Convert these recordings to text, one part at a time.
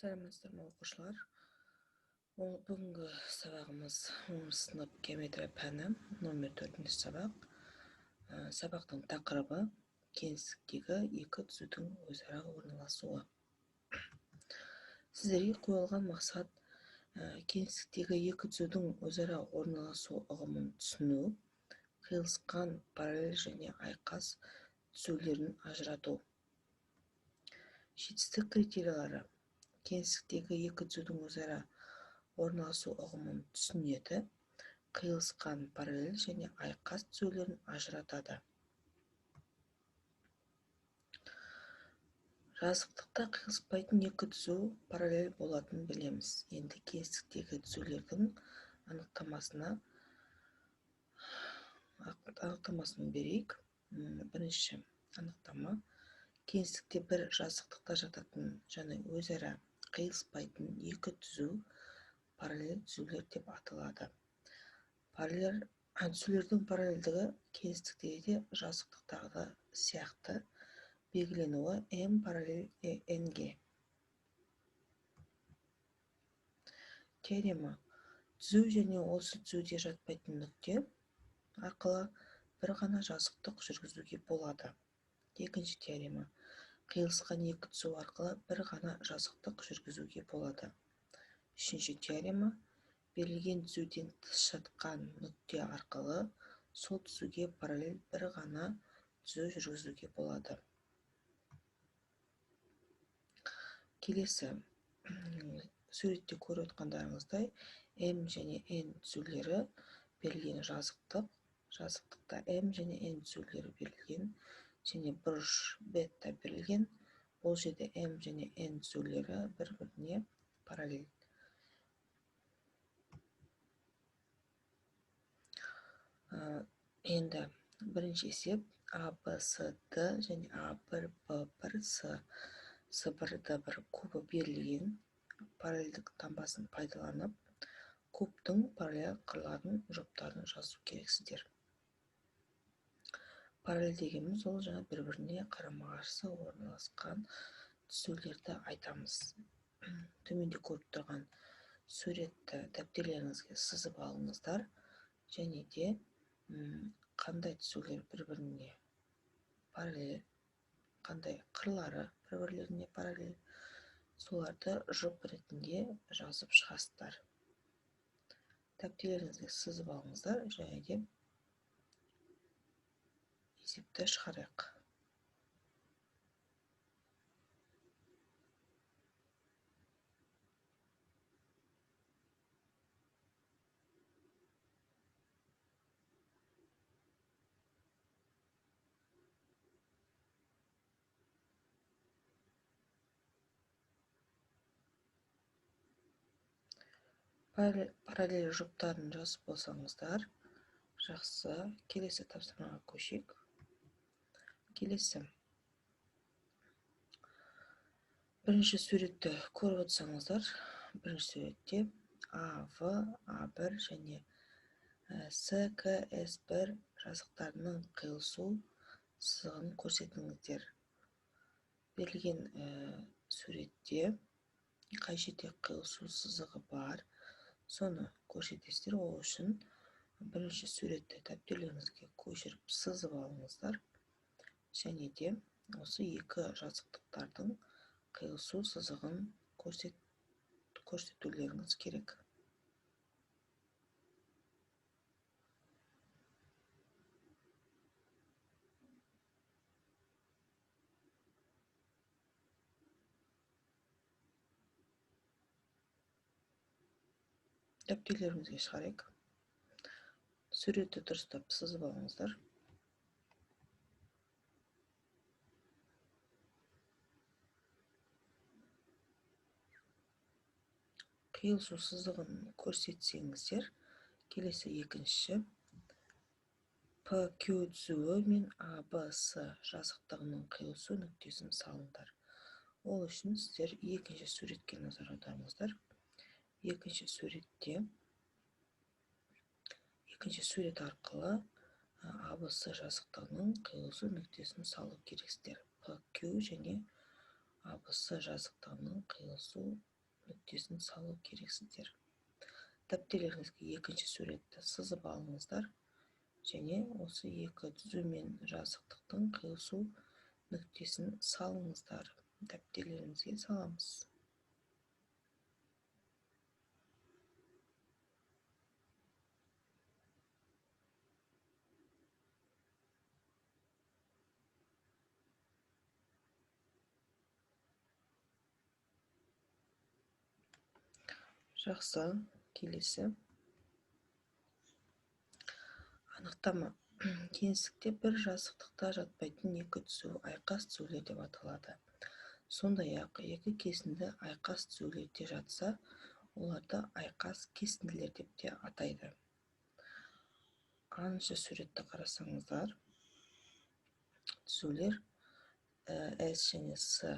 Сәлеметсіздер ме оқушылар? Бүгінгі сабағымыз 10 сынып геометрия пәні номер 4 сабақ. Сабақтың тақырыбы кеңістіктегі екі түзудің өзара орналасуы. Сіздерге қойылған мақсат кеңістіктегі екі түзудің өзара орналасу ұғымын түсіну, қиылысқан параллель және айқас түзулерін ажырату. Жетістік критериялары: кеңістіктегі екі түзудің өзара орналасу ұғымын түсінеді, қиылысқан параллель және айқас түзулерін ажыратады. Жазықтықта қиылыспайтын екі түзу параллель болатынын білеміз. Енді кеңістіктегі түзулердің анықтамасын берейік. Бірінші анықтама: кеңістікте бір жазықтықта жататын және өзара қиылыспайтын екі түзу параллель түзулер деп аталады. Түзулердің параллельдігі кеңістіктегі де жазықтықтағы сияқты белгіленуі m параллель n-ге. Теорема: түзу және осы түзуде жатпайтын нүкте арқылы бір ғана жазықтық жүргізуге болады. Екінші теорема: қиылысқан екі түзу арқылы бір ғана жазықтық жүргізуге болады. Үшінші теорема: берілген түзуден тыс жатқан нүкте арқылы сол түзуге параллель бір ғана түзу жүргізуге болады. Келесі суретте көріп отқандарыңыздай m және n түзулері берілген жазықтықта m және n түзулері берілген және бұрыш бетта берілген. Бұл жерде m және n түзулері бір-біріне параллель. Енді бірінші есеп: a, b, c, d және a1, b1, c1, d1 кубы берілген. Параллельдік таңбасын пайдаланып, кубтың параллель қырларын жұптарын жазу керексіздер. Параллель дегеніміз ол жаңа бір-біріне қарама-қарсы орналасқан түзулерді айтамыз. Төменде көріп тұрған суретті дәптерлеріңізге сызып алыңыздар және де қандай түзулер бір-біріне параллель, қандай қырлары бір-бірлеріне параллель, соларды жұп ретінде жазып шығасыздар. Дәптерлеріңізге сызып алыңыздар және де есепті шығарайық. Параллель жұптарын жазып болсаңыздар жақсы. Келесі тапсырмаға көшейік. Келесі бірінші суретті көріп отырсаңыздар, бірінші суретте AV, A1 және SK, S1 жазықтарының қиылысу сызығын көрсетіңіздер. Берілген суретте қай жерде қиылысу сызығы бар, соны көрсетесіздер. Ол үшін бірінші суретті дәптерлеріңізге көшіріп сызып алыңыздар және де осы екі жазықтықтардың қиылысу сызығын көрсетулеріңіз керек. Дәптерлерімізге шығарайық. Суретті дұрыстап сызып алыңыздар. Қиылысу сызығын көрсетсеңіздер, келесі екінші PQ түзуі мен ABC жазықтығының қиылысу нүктесін салыңдар. Ол үшін сіздер екінші суретке назар аударыңыздар. Екінші сурет арқылы ABC жазықтығының қиылысу нүктесін салу керексіздер. PQ және ABC жазықтығының қиылысу нүктесін салу керексіздер. Дәптерлеріңізге екінші суретті сызып алыңыздар және осы екі түзу мен жазықтықтың қиылысу нүктесін салыңыздар. Дәптерлерімізге саламыз. Жақсы, келесі. Анықтама. Кеңістікте бір жазықтықта жатпайтын екі түзу айқас түзулер деп аталады. Сондай-ақ екі кесінді айқас түзулерде жатса, оларды айқас кесінділер деп те атайды. Аншы суретті қарасаңыздар, түзулер S және S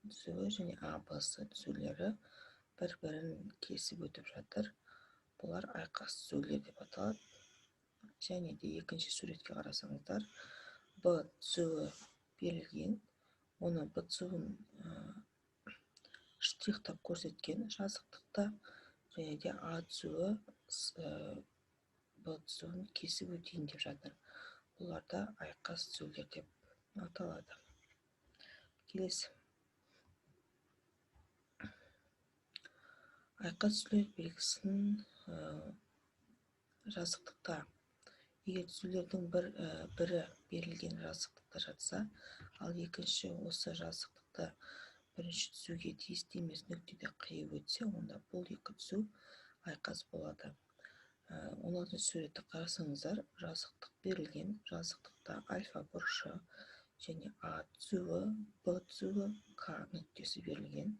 түзуі және ABS түзулері бір-бірін кесіп өтіп жатыр. Бұлар айқас түзулер деп аталады. Және де екінші суретке қарасаңыздар, B түзуі берілген, оны B түзуін штрихтап көрсеткен жазықтықта, және де A түзуі B түзуін кесіп өтейін деп жатыр. Бұларда айқас түзулер деп аталады. Келесі. Айқас түзулер белгісін жазықтықта. Егер түзулердің бірі берілген жазықтықта жатса, ал екінші осы жазықтықта бірінші түзуге тиісті емес нүктеде қиып өтсе, онда бұл екі түзу айқас болады. 16 суретті қарасаңыздар, жазықтық берілген, жазықтықта альфа бұрышы және А түзуі, Б түзуі, К нүктесі берілген.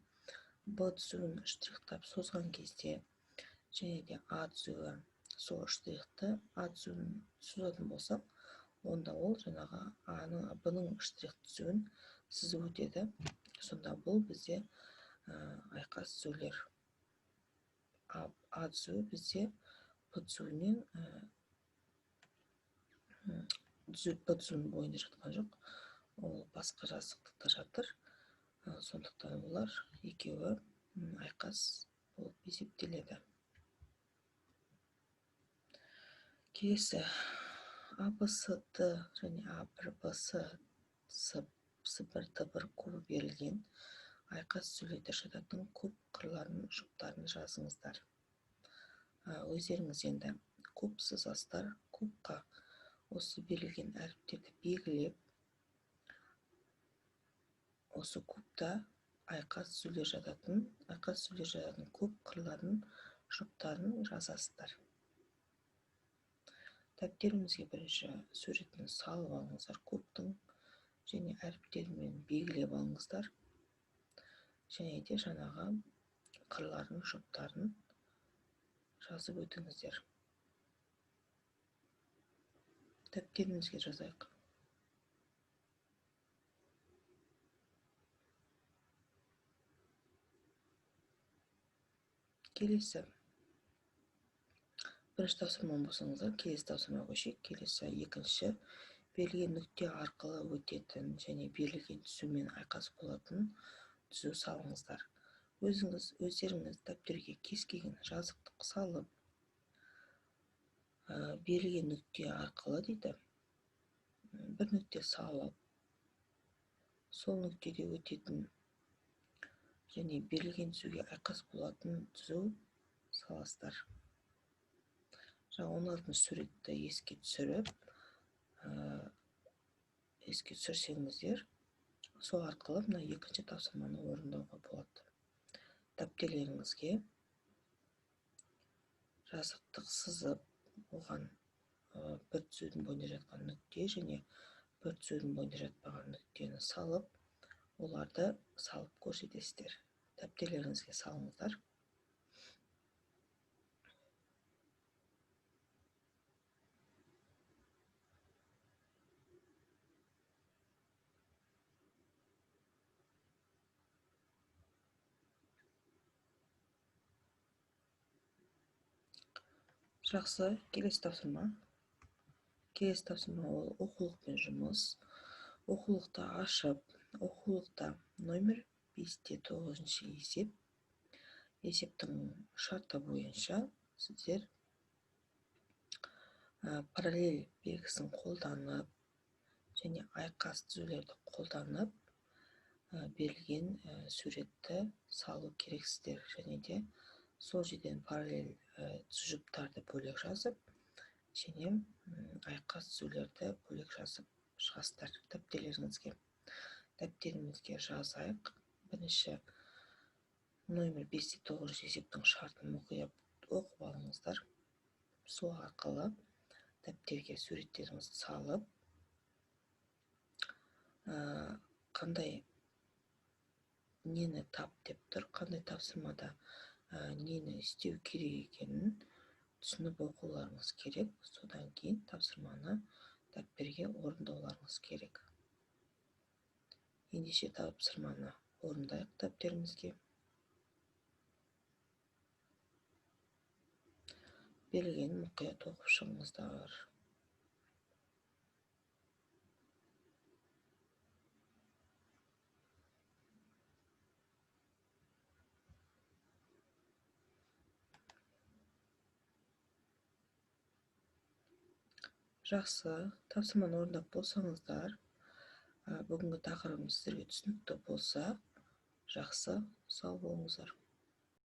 Б түзуін штрихтап созған кезде және де А түзуі сол штрихты А түзуін созатын болсақ, онда ол жаңағы Б-ның штрих түзуін сызып өтеді. Сонда бұл бізде айқас түзулер. А түзуі бізде Б түзуінен Б түзуінің бойында жатқан жоқ. Ол басқа жазықтықта жатыр. Сондықтан олар екеуі айқас болып есептеледі. Келесі. ABCD және A1BC С1Д1 кубы берілген айқас түзулерде жататын куб қырларын жұптарын жазыңыздар. Өздеріңіз енді куб сызасыздар. Кубқа осы берілген әріптерді белгілеп, осы кубта айқас түзулер жататын куб қырларын жұптарын жазасыздар. Дәптерімізге бірінші суретін салып алыңыздар кубтың және әріптермен белгілеп алыңыздар. Және де жаңағы қырларын жұптарын жазып өтіңіздер. Дәптерімізге жазайық. Келесі. Бірінші тапсырманы болсаңыздар, келесі тапсырма көшейік. Келесі екінші. Берілген нүкте арқылы өтетін және берілген түзумен айқас болатын түзу салыңыздар. Өздеріңіз дәптерге кез келген жазықтық салып, берілген нүкте арқылы дейді, бір нүкте салып, сол нүктеде өтетін және берілген түзуге айқас болатын түзу саласыздар. 16 суретті еске түсірсеңіздер, сол арқылы мына екінші тапсырманы орындауға болады. Дәптерлеріңізге жазықтық сызып, оған бір түзудің бойында жатқан нүкте және бір түзудің бойында жатпаған нүктені салып, оларды салып көрсетесіздер. Дәптерлеріңізге салыңыздар. Жақсы, келесі тапсырма. Келесі тапсырма ол оқулықпен жұмыс. Оқулықта ашып, оқулықта номер 5-9 есеп. Есептің шарты бойынша сіздер параллель белгісін қолданып және айқас түзулерді қолданып берілген суретті салу керексіздер. Және де сол жерден параллель жұптарды бөлек жазып және айқас түзулерді бөлек жазып шығасыздар дәптерлеріңізге. Дәптерімізге жазайық. Бірінші номер 5-9 есептің шартын мұқият оқып алыңыздар. Сол арқылы дәптерге суреттеріңізді салып, қандай нені тап деп тұр, қандай тапсырмада нені істеу керек екенін түсініп оқуларыңыз керек. Содан кейін тапсырманы дәптерге орындауларыңыз керек. Ендеше тапсырманы орындайық дәптерімізге. Берілген мұқият оқып шығыңыздар. Жақсы, тапсырманы орындап болсаңыздар, бүгінгі тақырыбымыз сіздерге түсінікті болса, жақсы, сау болыңыздар.